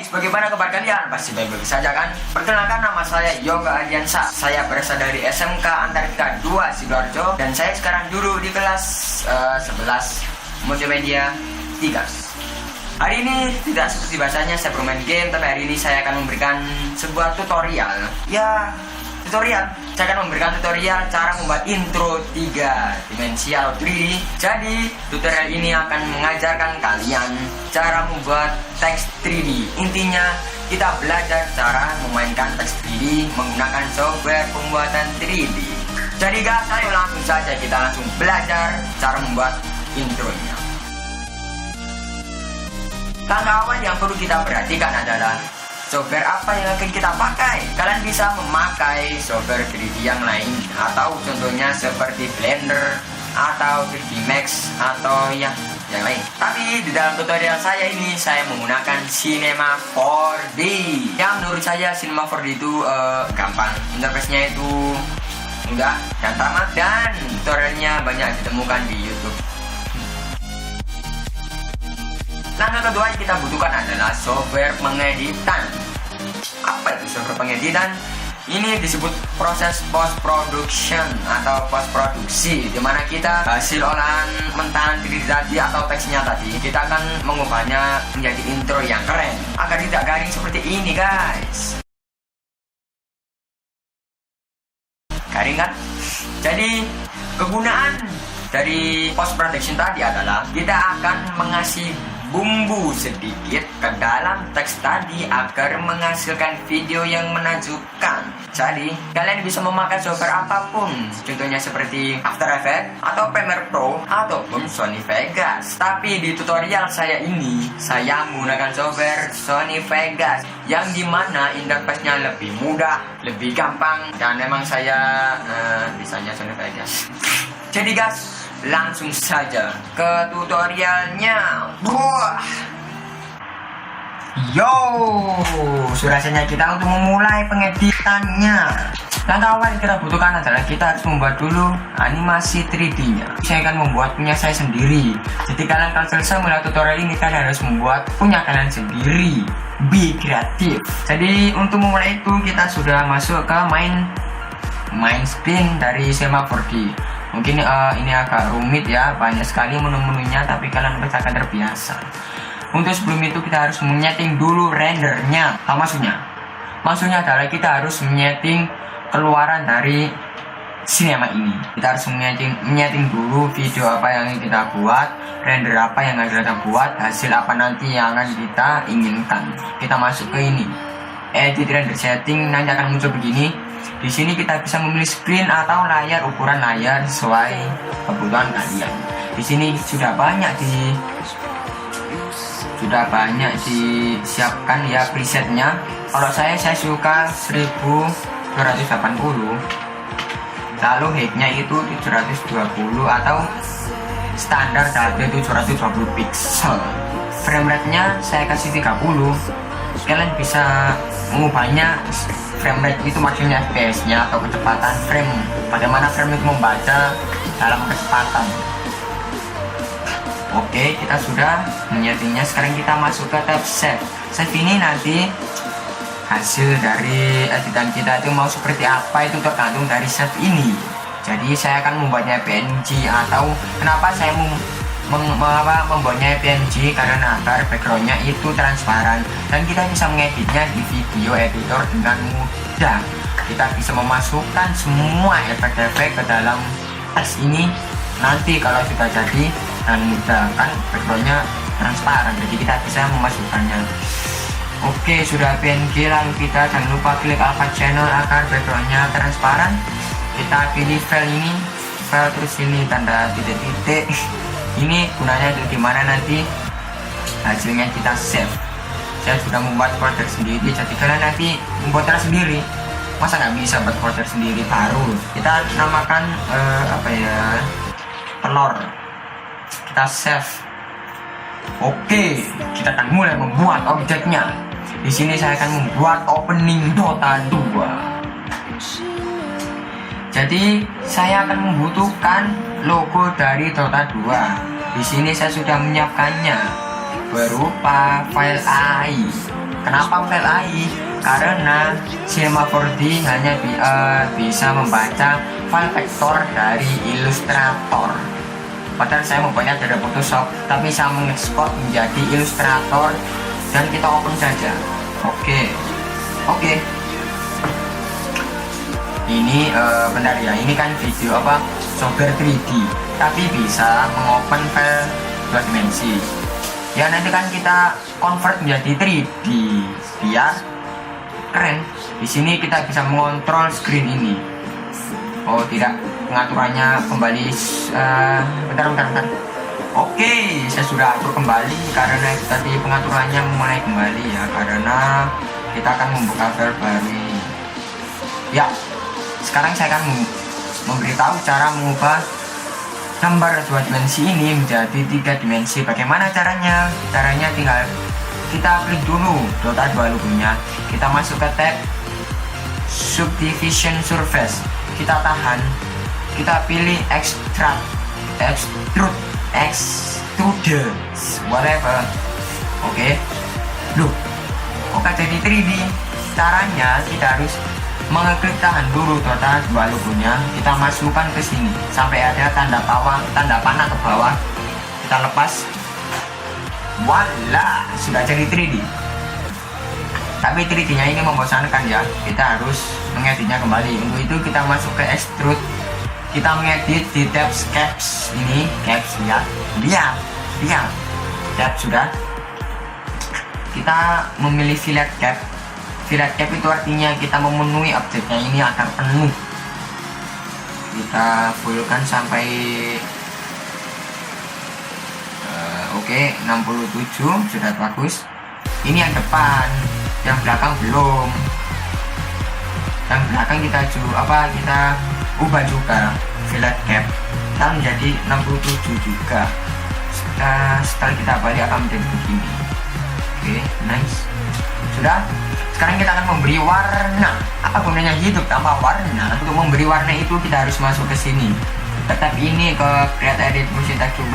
guys, bagaimana kabar kalian? Pasti baik-baik saja kan? Perkenalkan, nama saya Yoga Adiansa. Saya berasal dari SMK Antartika 2 Sidoarjo. Dan saya sekarang duduk di kelas 11 Multimedia 3. Hari ini tidak seperti biasanya saya bermain game, tapi hari ini saya akan memberikan sebuah tutorial. Saya akan memberikan tutorial cara membuat intro 3 dimensial 3D. Jadi tutorial ini akan mengajarkan kalian cara membuat teks 3D. Intinya kita belajar cara memainkan teks 3D menggunakan software pembuatan 3D. Jadi guys, ayo langsung saja kita langsung belajar cara membuat intronya. Langkah awal yang perlu kita perhatikan adalah software apa yang akan kita pakai. Kalian bisa memakai software 3D yang lain, atau contohnya seperti Blender atau 3D Max atau yang lain. Tapi di dalam tutorial saya ini saya menggunakan Cinema 4D. Yang menurut saya Cinema 4D itu gampang, interface-nya itu mudah dan tamat, dan tutorialnya banyak ditemukan di YouTube. Langkah kedua yang kita butuhkan adalah software pengeditan. Apa itu software pengeditan? Ini disebut proses post production atau post produksi, dimana kita hasil olahan mentahan 3D tadi atau teksnya tadi, kita akan mengubahnya menjadi intro yang keren agar tidak garing seperti ini guys. Garing kan? Jadi kegunaan dari post production tadi adalah kita akan mengasih bumbu sedikit ke dalam teks tadi agar menghasilkan video yang menakjubkan. Jadi kalian bisa memakai software apapun, contohnya seperti After Effects atau Premiere Pro ataupun Sony Vegas. Tapi di tutorial saya ini saya menggunakan software Sony Vegas, yang dimana interface-nya lebih mudah, lebih gampang, dan memang saya bisanya Sony Vegas. Jadi guys, langsung saja ke tutorialnya. Yo, sudah saatnya kita untuk memulai pengeditannya. Langkah awal yang kita butuhkan adalah kita harus membuat dulu animasi 3D-nya. Saya akan membuat punya saya sendiri. Jadi kalian kalau selesai melihat tutorial ini, kalian harus membuat punya kalian sendiri. Be kreatif. Jadi untuk memulai itu kita sudah masuk ke main screen dari Cinema 4D. Mungkin ini agak rumit ya, banyak sekali menu-menunya, tapi kalian pasti akan terbiasa. Untuk sebelum itu kita harus menyeting dulu rendernya. Maksudnya adalah kita harus menyeting keluaran dari sinema ini. Kita harus menyeting dulu video apa yang kita buat, render apa yang akan kita buat, hasil apa nanti yang akan kita inginkan. Kita masuk ke ini, edit render setting, nanti akan muncul begini. Di sini kita bisa memilih screen atau layar, ukuran layar sesuai kebutuhan kalian. Di sini sudah banyak disiapkan ya presetnya. Kalau saya suka 1280, lalu height-nya itu 720 atau standar dari 720 pixel. Frame rate-nya saya kasih 30. Kalian bisa mengubahnya. Frame rate itu maksudnya FPS-nya atau kecepatan frame, bagaimana frame itu membaca dalam kecepatan. Oke, kita sudah menyetingnya. Sekarang kita masuk ke tab save. Save ini nanti hasil dari editan kita itu mau seperti apa itu tergantung dari save ini. Jadi saya akan membuatnya PNG, atau kenapa saya membuatnya PNG karena agar backgroundnya itu transparan dan kita bisa mengeditnya di video editor dengan mudah. Kita bisa memasukkan semua efek-efek ke dalam teks ini nanti kalau sudah jadi dan mudah, kan backgroundnya transparan, jadi kita bisa memasukkannya. Oke, sudah PNG, lalu kita jangan lupa klik alpha channel agar backgroundnya transparan. Kita pilih file ini, file, terus ini tanda titik-titik. Ini gunanya itu dimana nanti hasilnya kita save. Saya sudah membuat folder sendiri, jadi kalian nanti membuatnya sendiri. Masa nggak bisa buat folder sendiri? Baru kita namakan telur. Kita save. Oke, kita akan mulai membuat objeknya. Di sini saya akan membuat opening Dota 2. Jadi saya akan membutuhkan logo dari Dota 2. Di sini saya sudah menyiapkannya. berupa file AI. Kenapa file AI? Karena Cinema 4D hanya bisa membaca file vektor dari Illustrator. Padahal saya membuatnya dari Photoshop, tapi saya mengekspor menjadi Illustrator dan kita open saja. Oke. Ini bentar ya, ini kan video software 3D, tapi bisa mengopen file 2 dimensi. Ya nanti kan kita convert menjadi 3D biar keren. Di sini kita bisa mengontrol screen ini. Oh tidak, pengaturannya kembali. Bentar. Oke, saya sudah atur kembali karena tadi pengaturannya mulai kembali ya, karena kita akan membuka file baru ini. Ya, sekarang saya akan memberitahu cara mengubah gambar 2 dimensi ini menjadi 3 dimensi. Bagaimana caranya? Caranya tinggal kita klik dulu Dota 2 logonya, kita masuk ke tab Subdivision Surface, kita tahan, kita pilih extrude whatever. Oke. Oke, jadi 3D. Caranya kita harus mengeklik tahan dulu Dota 2 logonya, kita masukkan ke sini sampai ada tanda panah ke bawah, kita lepas. Voila, sudah jadi 3D. Tapi 3D nya ini membosankan ya, kita harus mengeditnya kembali. Untuk itu kita masuk ke extrude, kita mengedit di tab caps ini, caps. Lihat cap sudah. Kita memilih fillet cap. Fillet cap itu artinya kita memenuhi objeknya ini agar penuh. Kita fullkan sampai oke, 67 sudah bagus. Ini yang depan, yang belakang belum. Yang belakang kita ubah juga fillet cap, kita menjadi 67 juga. Setelah kita balik akan menjadi begini. Oke, nice. Sudah. Sekarang kita akan memberi warna. Apa gunanya hidup tanpa warna? Untuk memberi warna itu kita harus masuk ke sini. Tetap ini ke create edit musik texture.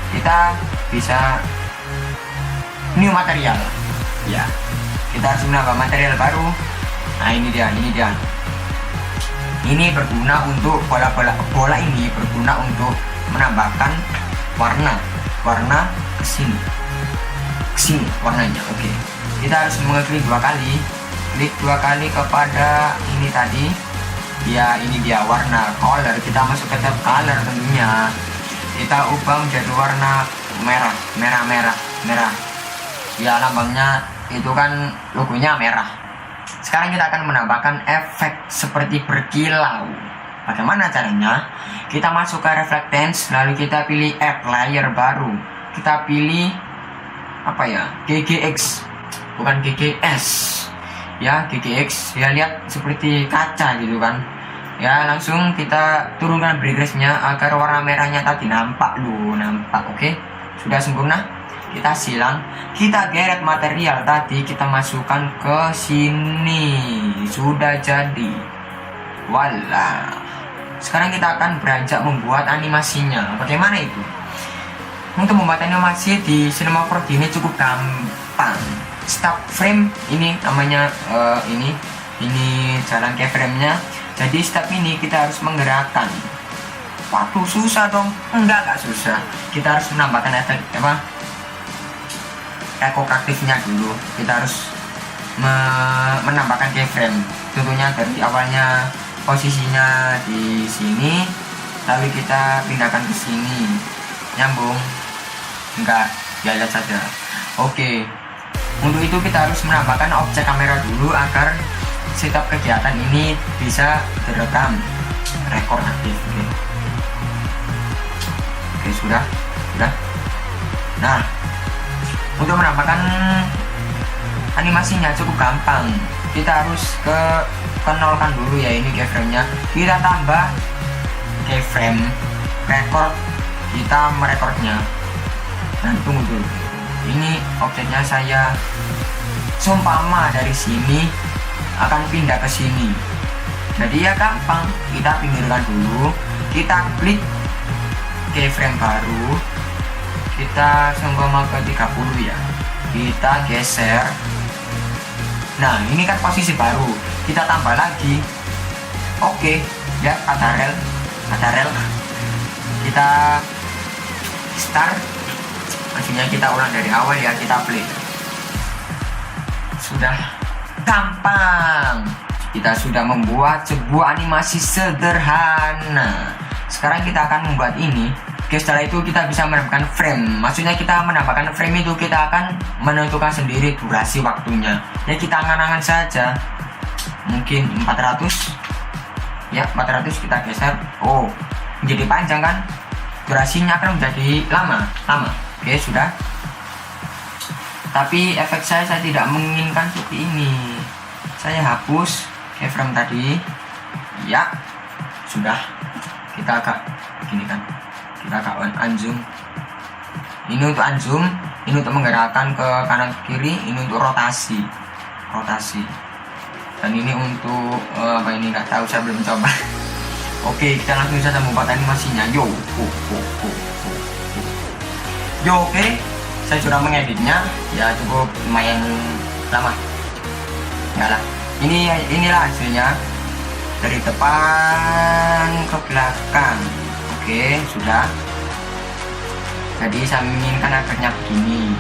Kita bisa new material. Ya. Kita harus menambah material baru. Nah, ini dia. Ini berguna untuk bola ini berguna untuk menambahkan warna ke sini warnanya. Oke. Kita harus mengeklik 2 kali, klik 2 kali kepada ini tadi. Ya, ini dia warna color. Kita masuk ke tab color tentunya. Kita ubah menjadi warna merah. Ya, lambangnya itu kan logonya merah. Sekarang kita akan menambahkan efek seperti berkilau. Bagaimana caranya? Kita masuk ke reflectance, lalu kita pilih add layer baru. Kita pilih GGX, bukan GGS. Ya, GGX. Ya, lihat seperti kaca gitu kan. Ya, langsung kita turunkan brightness-nya agar warna merahnya tadi nampak. Oke. Sudah sempurna. Kita silang, kita geret material tadi, kita masukkan ke sini. Sudah jadi. Voila. Sekarang kita akan beranjak membuat animasinya. Bagaimana itu? Untuk membuat animasi di Cinema 4D ini cukup gampang. Stop frame ini namanya, ini jalan keyframe-nya. Jadi step ini kita harus menggerakkan. Waduh, susah dong. Enggak susah. Kita harus menambahkan efek ekokreatifnya dulu. Kita harus menambahkan keyframe. Tentunya dari awalnya posisinya di sini, lalu kita pindahkan ke sini. Nyambung? Enggak, ya lihat saja. Oke. Untuk itu kita harus menambahkan objek kamera dulu agar setiap kegiatan ini bisa direkam, rekor aktif. Oke, sudah. Nah, untuk menambahkan animasinya cukup gampang. Kita harus nolkan dulu ya, ini keyframe-nya. Kita tambah keyframe, record, kita merekornya. Nah, tunggu dulu. Ini objeknya saya seumpama dari sini akan pindah ke sini. Jadi ya gampang, kita pinggirkan dulu, kita klik keyframe baru, kita seumpama ke 30 ya, kita geser. Nah ini kan posisi baru, kita tambah lagi. Oke ya, ada rel, kita start. Maksudnya kita ulang dari awal ya, kita play. Sudah gampang, kita sudah membuat sebuah animasi sederhana. Sekarang kita akan membuat ini. Oke, setelah itu kita bisa menambahkan frame. Maksudnya kita menambahkan frame itu kita akan menentukan sendiri durasi waktunya. Ya kita angan-angan saja. Mungkin 400. Ya 400 kita geser. Oh, menjadi panjang kan? Durasinya akan menjadi lama. Oke, sudah. Tapi efek saya tidak menginginkan seperti ini. Saya hapus keyframe tadi. Ya, sudah. Kita agak gini kan. Kita agak unzoom. Ini untuk unzoom, ini untuk menggerakkan ke kanan ke kiri, ini untuk rotasi. Dan ini untuk apa ini, nggak tahu, saya belum coba. Oke, kita langsung saja membuat animasinya. Yo, oke. Saya sudah mengeditnya, ya cukup lumayan lama. Enggak lah. Inilah hasilnya dari depan ke belakang. Oke, sudah. Jadi saya menginginkan efeknya begini.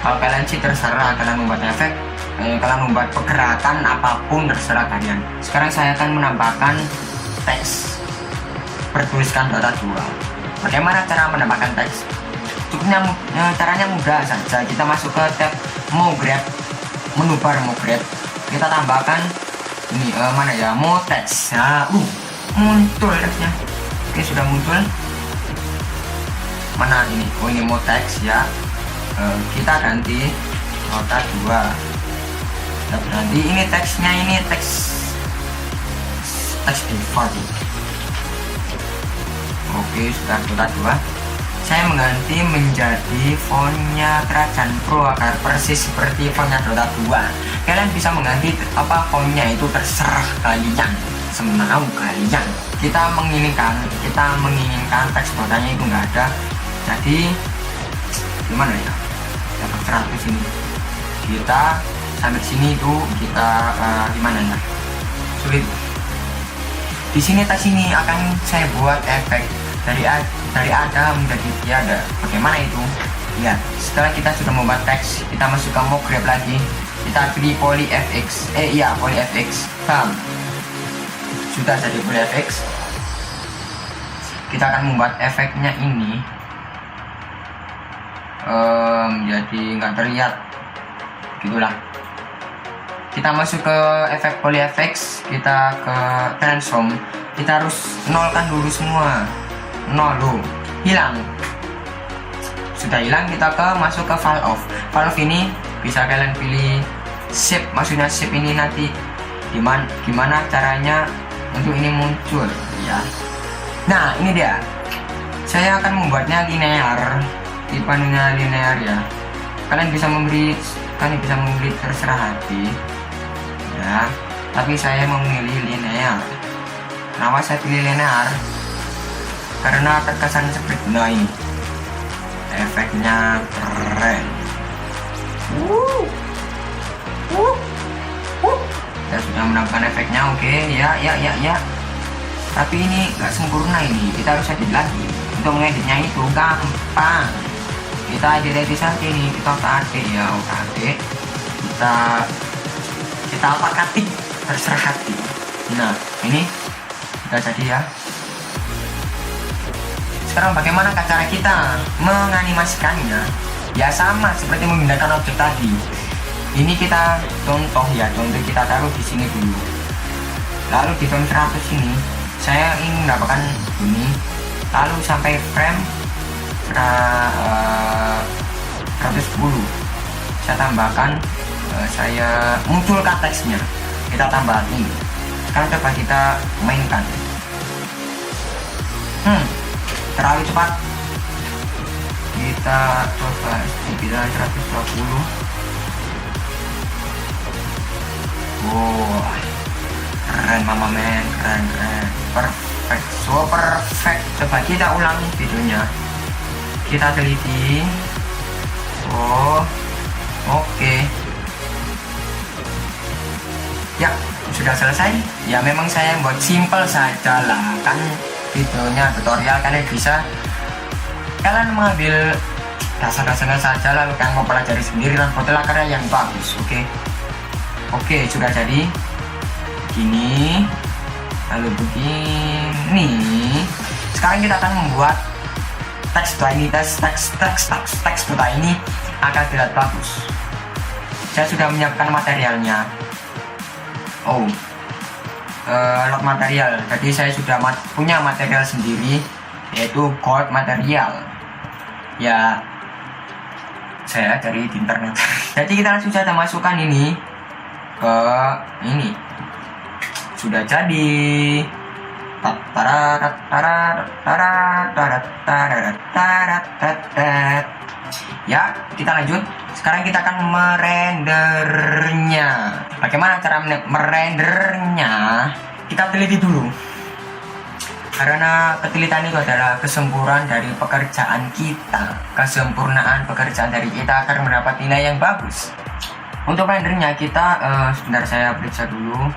Kalau kalian sih terserah kalian membuat efek, kalian membuat pergerakan apapun terserah kalian. Sekarang saya akan menambahkan teks bertuliskan Dota 2. Bagaimana cara menambahkan teks? Caranya mudah saja. Kita masuk ke tab Mo Grab, menu bar Mo Grab. Kita tambahkan ini mana ya, Mo Text. Nah, muncul teksnya. Oke, sudah muncul. Mana ini? Oh, ini Mo Text ya. Kita ganti Dota 2. Nanti ini teksnya, ini teks default. Oke, sudah Dota 2. Saya mengganti menjadi fontnya Kerajaan Pro agar persis seperti fontnya Dota 2. Kalian bisa mengganti apa fontnya itu, terserah kalian, semau kalian. Kita menginginkan teks Dotanya itu nggak ada. Jadi gimana ya? Dapat 100 ini. Kita sampai sini itu kita gimana ya? Sulit. Di sini teks ini akan saya buat efek dari ada menjadi tiada. Bagaimana itu? Ya, setelah kita sudah membuat teks, kita masuk ke Mo Grab lagi. Kita pilih Poly FX. Poly FX. Sudah jadi Poly FX. Kita akan membuat efeknya ini. Jadi nggak terlihat. Gitulah. Kita masuk ke efek Poly FX. Kita ke transform. Kita harus nolkan dulu semua. Loh, hilang. Sudah hilang, kita masuk ke file off. File off ini bisa kalian pilih shape. Maksudnya shape ini nanti gimana caranya untuk ini muncul ya. Nah ini dia, saya akan membuatnya linear, tipenya linear ya. Kalian bisa memberi terserah hati ya, tapi saya memilih linear. Kenapa saya pilih linear? Karena terkesan seperti ini. Efeknya keren. Kita sudah menambahkan efeknya. Oke, ya. Tapi ini nggak sempurna ini. Kita harus edit lagi. Untuk mengeditnya itu gampang. Kita edit saja ini. Kita otak-atik ya, otak-atik. Kita otak-atik, terserah hati. Nah, ini sudah jadi ya. Sekarang bagaimana cara kita menganimasikannya? Ya sama seperti memindahkan objek tadi. Ini kita contoh kita taruh di sini dulu. Lalu di frame 100 ini saya ingin mendapatkan ini. Lalu sampai frame 110 saya tambahkan, saya munculkan teksnya. Kita tambah ini. Sekarang coba kita mainkan. Terlalu cepat. Kita coba kita 120. Wow, keren mama men, keren, perfect, so perfect. Coba kita ulang videonya. Kita teliti. Oh, oke. Ya, sudah selesai. Ya memang saya buat simple saja lah, kan videonya tutorial, kalian bisa kalian mengambil dasar-dasarnya saja, lalu kalian mau pelajari sendiri dan fotolah karya yang bagus. Oke, sudah jadi gini, lalu begini. Sekarang kita akan membuat teks ini agar terlihat bagus. Saya sudah menyiapkan materialnya. Lot material. Jadi saya sudah punya material sendiri, yaitu gold material. Ya, saya cari di internet. Jadi kita langsung saja masukkan ini ke ini. Sudah jadi. Ya, kita lanjut. Sekarang kita akan merendernya. Bagaimana cara merendernya? Kita teliti dulu. Karena ketelitan itu adalah kesempurnaan dari pekerjaan kita. Kesempurnaan pekerjaan dari kita akan mendapat nilai yang bagus. Untuk rendernya kita, sebentar saya periksa dulu.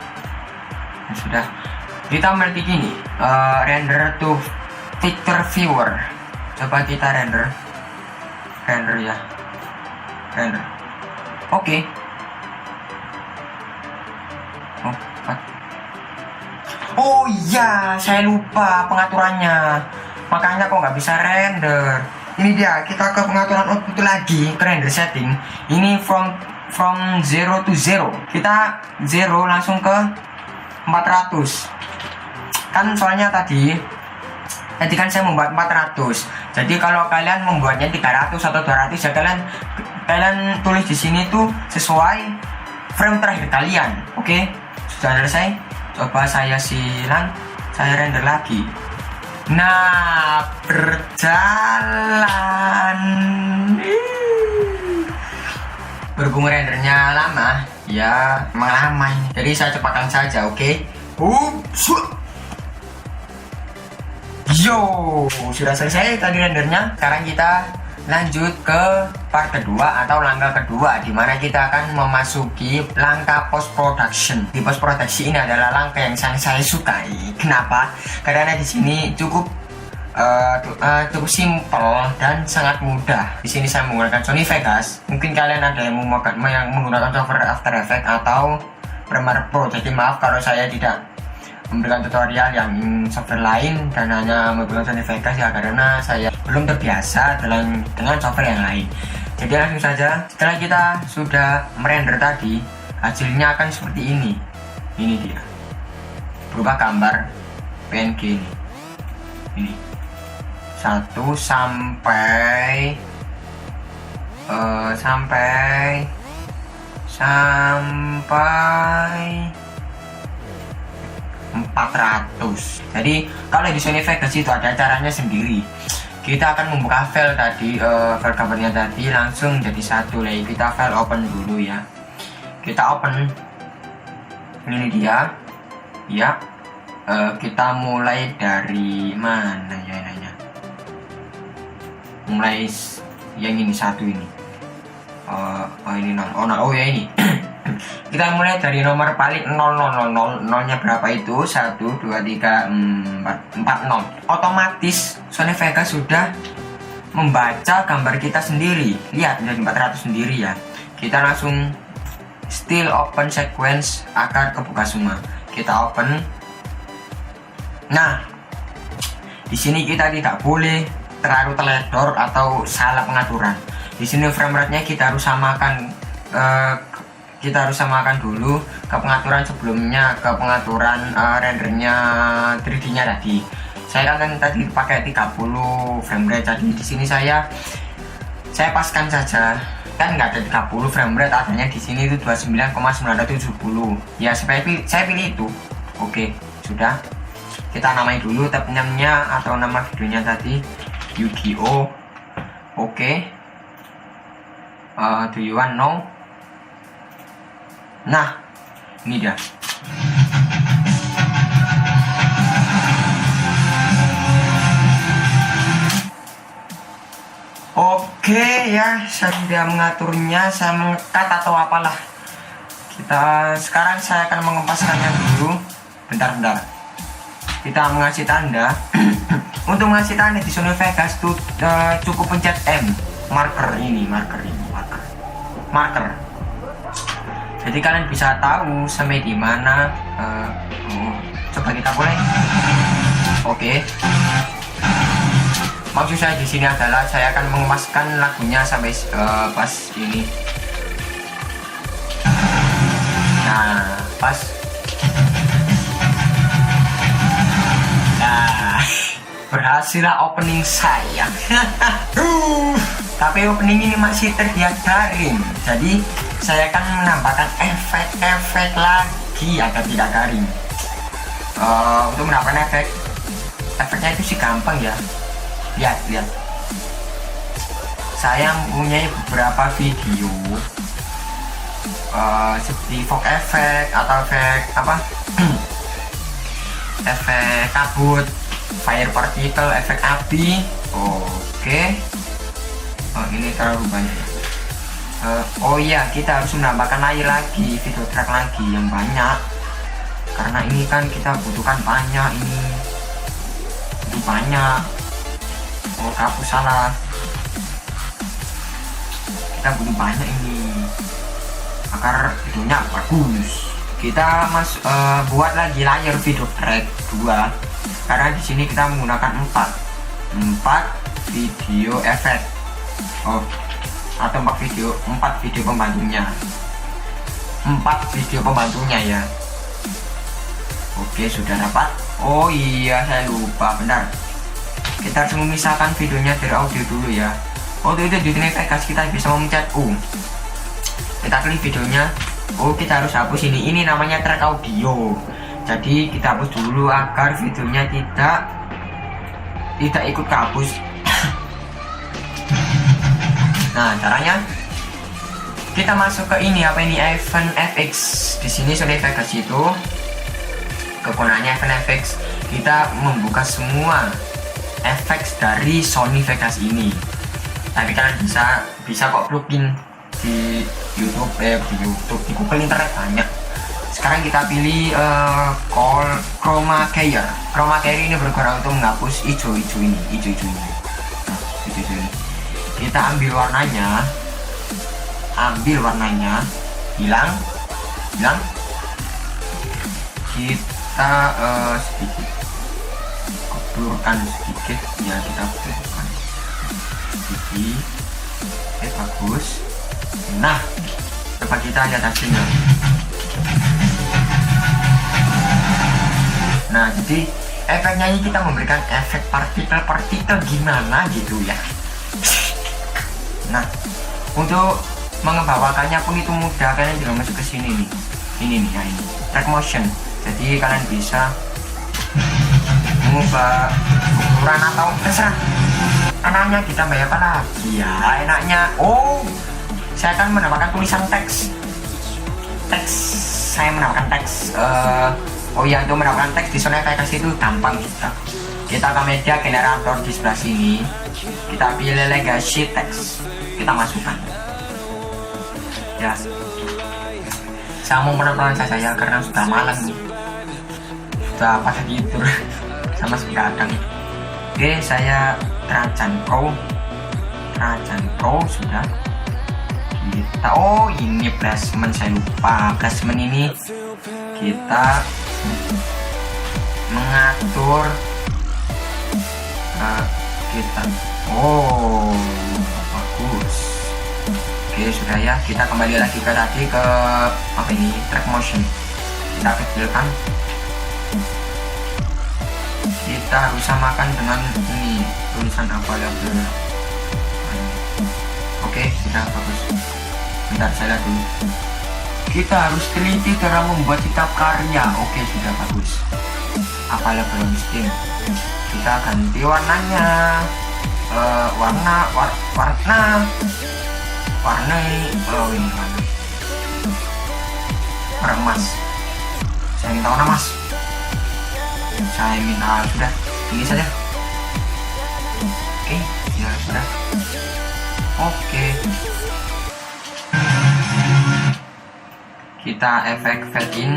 Sudah. Kita memiliki gini, render to picture viewer. Coba kita render ya, render. Oke. Oh iya, saya lupa pengaturannya. Makanya kok nggak bisa render. Ini dia, kita ke pengaturan output lagi, ke render setting. Ini from 0 to 0. Kita 0 langsung ke 400. Kan soalnya tadi kan saya membuat 400. Jadi kalau kalian membuatnya 300 atau 200 ya kalian tulis di sini tuh sesuai frame terakhir kalian. Oke, sudah selesai. Coba saya silang, saya render lagi. Nah, berjalan. Berhubung rendernya lama, ya memang lama ini. Jadi saya cepatkan saja, oke? Yo, sudah selesai tadi rendernya. Sekarang kita lanjut ke part kedua atau langkah kedua, di mana kita akan memasuki langkah post production. Di post production ini adalah langkah yang saya sukai. Kenapa? Karena di sini cukup simple dan sangat mudah. Di sini saya menggunakan Sony Vegas. Mungkin kalian ada yang menggunakan software After Effects atau Premiere Pro. Jadi maaf kalau saya tidak memberikan tutorial yang software lain dan hanya menggunakan Sony Vegas ya, karena saya belum terbiasa dengan software yang lain. Jadi langsung saja, setelah kita sudah merender tadi, hasilnya akan seperti ini. Ini dia, berubah gambar PNG ini 1 sampai 400. Jadi kalau di Sony Vegas itu ada caranya sendiri. Kita akan membuka file tadi, file gambarnya tadi langsung jadi satu lagi. Kita file open dulu ya. Kita open. Ini dia. Ya. Kita mulai dari mana ya nanya? Mulai yang ini satu ini. Ini oh ya ini. Kita mulai dari nomor paling 0000, nolnya berapa itu? 1, 2, 3, 4, 0. Otomatis Sony Vegas sudah membaca gambar kita sendiri. Lihat, jadi 400 sendiri ya. Kita langsung still open sequence agar kebuka semua. Kita open. Nah, di sini kita tidak boleh terlalu teledor atau salah pengaturan. Di sini frame rate-nya kita harus samakan dulu ke pengaturan sebelumnya, ke pengaturan rendernya 3D-nya tadi. Saya kan tadi pakai 30 frame rate. Jadi di sini saya paskan saja. Kan nggak ada 30 frame rate, adanya di sini itu 29,970. Ya, saya pilih itu. Oke, sudah. Kita namai dulu tab-nya atau nama videonya tadi Yu-Gi-Oh. Oke. Do you want know? Nah, ini dia. Oke ya, saya tidak mengaturnya, saya mengekat atau apalah. Sekarang saya akan mengempaskannya dulu. Bentar. Kita mengasih tanda. Untuk mengasih tanda di Sony Vegas itu cukup pencet M. Marker. Jadi kalian bisa tahu sampai di mana. Coba kita mulai. Oke. Maksud saya di sini adalah saya akan mengemaskan lagunya sampai pas ini. Nah, pas. Nah, berhasillah opening saya. Tapi opening ini masih terlihat garing. Jadi saya akan menambahkan efek-efek lagi agar tidak garing. Untuk menambahkan efeknya itu sih gampang ya. Lihat. Saya mempunyai beberapa video seperti fog effect atau efek apa? Efek kabut, fire particle, efek api. Oke. Ini terlalu banyak. Oh iya, kita harus menambahkan layer lagi, video track lagi yang banyak. Karena ini kan kita butuhkan banyak ini. Itu banyak. Kapus salah. Kita butuh banyak ini agar videonya bagus. Kita buat lagi layer video track 2 karena di sini kita menggunakan 4 video efek atau 4 video pembantunya. 4 video pembantunya ya. Oke, sudah dapat. Oh iya, saya lupa, benar. Kita harus memisahkan videonya dari audio dulu ya. Waktu itu di Sony Vegas kita bisa memencet U. Kita klik videonya. Kita harus hapus ini. Ini namanya track audio. Jadi kita hapus dulu agar videonya tidak ikut kehapus. Nah, caranya kita masuk ke ini Event FX. Di sini Sony Vegas itu kegunaannya Event FX. Kita membuka semua efek dari Sony Vegas ini. Tapi kalian bisa kok plugin di YouTube, di Google Internet banyak. Sekarang kita pilih Chroma Key. Chroma Key ini berguna untuk menghapus hijau ini. Nah, hijau ini. Kita ambil warnanya, hilang. Kita sedikit blurkan sedikit ya, kita blurkan sedikit. Bagus. Nah, coba kita lihat hasilnya. Nah, jadi efeknya ini kita memberikan efek partikel gimana gitu ya. Nah, untuk mengebawakannya pun itu mudah. Kalian juga masuk ke sini nih. Ini track motion. Jadi kalian bisa mengubah ukuran atau terserah. Enaknya kita bayar apa lagi ya? Enaknya, saya akan menambahkan tulisan teks. Saya menambahkan teks. Untuk menambahkan teks di Sony Vegas itu gampang kita ke media generator di sebelah sini. Kita pilih legacy text. Kita masukkan. Ya. Saya mau pelan-pelan saja karena sudah malam nih. Sudah pas tidur sama sekarang. Oke, saya Trajan Pro sudah. Kita ini placement, saya lupa. Placement ini kita mengatur bagus. Oke, sudah ya. Kita kembali lagi ke track motion. Kita kecilkan. Kita harus samakan dengan ini tulisan available. Oke, sudah bagus. Bentar, saya lihat dulu. Kita harus teliti dalam membuat kitab karya. Oke, sudah bagus. Available listing. Kita ganti warnanya. Warna ini ini warna emas. Saya minta warna emas. Saya minta sudah ini saja. Oke, ya sudah. Oke. Kita efek fade in.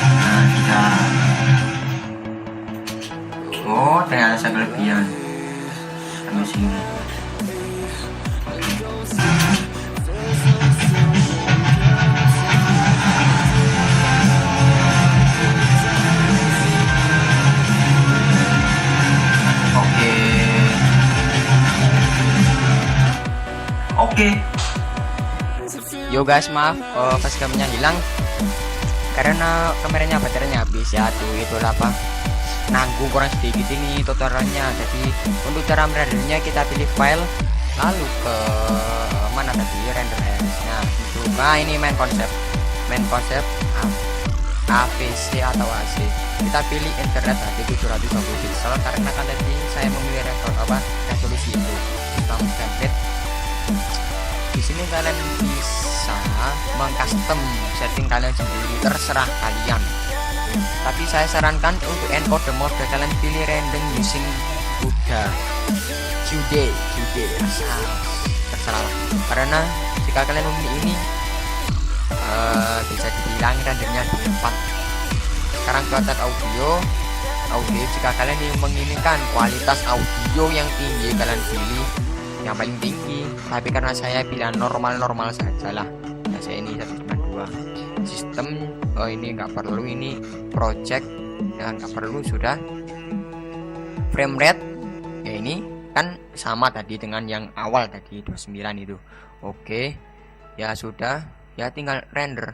Nah, kita. Oh, ternyata saya kelebihan. Sampai sini. Oke. Yo guys, maaf facecamnya hilang karena kameranya baterainya habis ya. Tuh itulah apa, nanggung kurang sedikit ini tutorialnya. Jadi untuk cara merendernya kita pilih file, lalu ke mana tadi, render as. Nah ini main konsep AVC atau AC. Kita pilih internet HD 720 pixel karena kan tadi saya memilih resolusi itu tentang template. Di sini kalian bisa mengcustom setting kalian sendiri, terserah kalian. Tapi saya sarankan untuk encode mode kalian pilih random using QD terserah. Karena jika kalian memilih ini bisa dibilang rendernya di 4. Sekarang ke tab audio. Jika kalian menginginkan kualitas audio yang tinggi, kalian pilih yang paling tinggi, tapi karena saya pilihan normal saja lah. Nah, saya ini 192 sistem. Oh ini nggak perlu, ini project yang nggak perlu sudah. Frame rate ya ini kan sama tadi dengan yang awal tadi 29 itu. Oke ya sudah ya, tinggal render.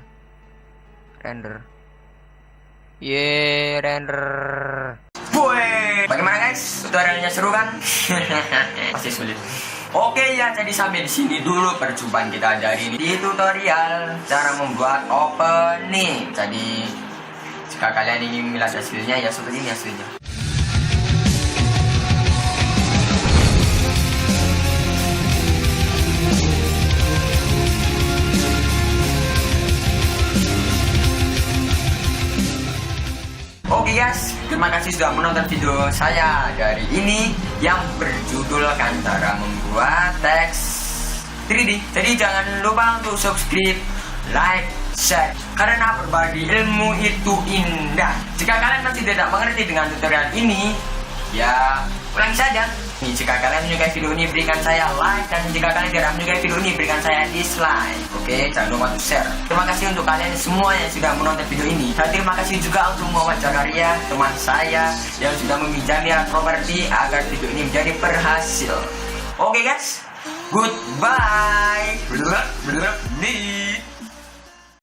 Bagaimana guys? Tutorialnya seru kan? Pasti sulit. Oke ya, jadi sampai di sini dulu perjumpaan kita dari di tutorial cara membuat opening. Jadi jika kalian ingin melihat hasilnya ya seperti ini hasilnya. Oke guys, terima kasih sudah menonton video saya dari ini yang berjudulkan cara membuat teks 3D. Jadi jangan lupa untuk subscribe, like, share, karena berbagi ilmu itu indah. Jika kalian masih tidak mengerti dengan tutorial ini, ya ulangi saja. Jika kalian menyukai video ini, berikan saya like, dan jika kalian tidak menyukai video ini, berikan saya dislike. Oke, jangan lupa untuk share. Terima kasih untuk kalian semua yang sudah menonton video ini. Dan terima kasih juga untuk Muhammad Zakaria, teman saya yang sudah meminjamnya properti agar video ini menjadi berhasil. Oke guys, goodbye.